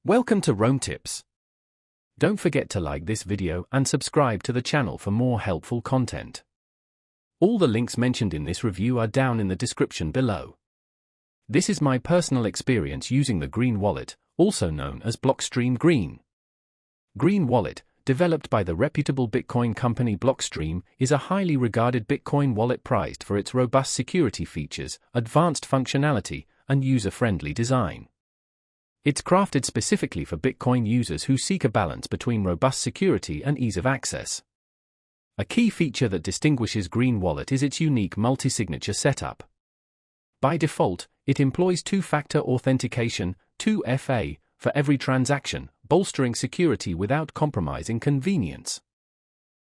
Welcome to Roam Tips. Don't forget to like this video and subscribe to the channel for more helpful content. All the links mentioned in this review are down in the description below. This is my personal experience using the Green Wallet, also known as Blockstream Green. Green Wallet, developed by the reputable Bitcoin company Blockstream, is a highly regarded Bitcoin wallet prized for its robust security features, advanced functionality, and user-friendly design. It's crafted specifically for Bitcoin users who seek a balance between robust security and ease of access. A key feature that distinguishes Green Wallet is its unique multi-signature setup. By default, it employs two-factor authentication, 2FA, for every transaction, bolstering security without compromising convenience.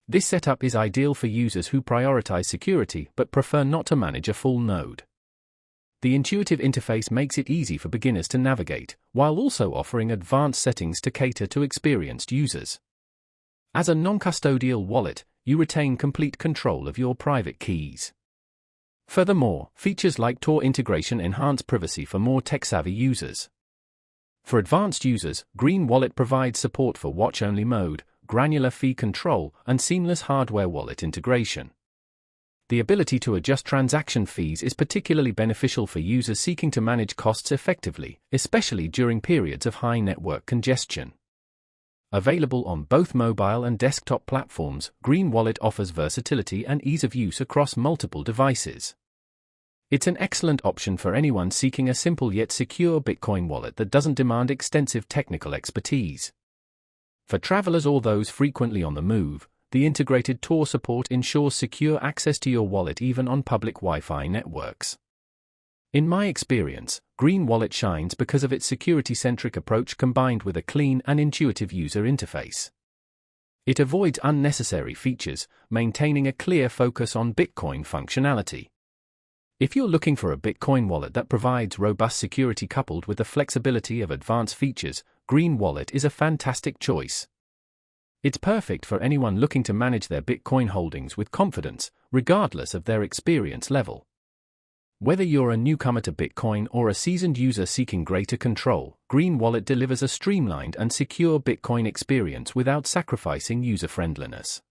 This setup is ideal for users who prioritize security but prefer not to manage a full node. The intuitive interface makes it easy for beginners to navigate, while also offering advanced settings to cater to experienced users. As a non-custodial wallet, you retain complete control of your private keys. Furthermore, features like Tor integration enhance privacy for more tech-savvy users. For advanced users, Green Wallet provides support for watch-only mode, granular fee control, and seamless hardware wallet integration. The ability to adjust transaction fees is particularly beneficial for users seeking to manage costs effectively, especially during periods of high network congestion. Available on both mobile and desktop platforms, Green Wallet offers versatility and ease of use across multiple devices. It's an excellent option for anyone seeking a simple yet secure Bitcoin wallet that doesn't demand extensive technical expertise. For travelers or those frequently on the move, the integrated Tor support ensures secure access to your wallet even on public Wi-Fi networks. In my experience, Green Wallet shines because of its security-centric approach combined with a clean and intuitive user interface. It avoids unnecessary features, maintaining a clear focus on Bitcoin functionality. If you're looking for a Bitcoin wallet that provides robust security coupled with the flexibility of advanced features, Green Wallet is a fantastic choice. It's perfect for anyone looking to manage their Bitcoin holdings with confidence, regardless of their experience level. Whether you're a newcomer to Bitcoin or a seasoned user seeking greater control, Green Wallet delivers a streamlined and secure Bitcoin experience without sacrificing user-friendliness.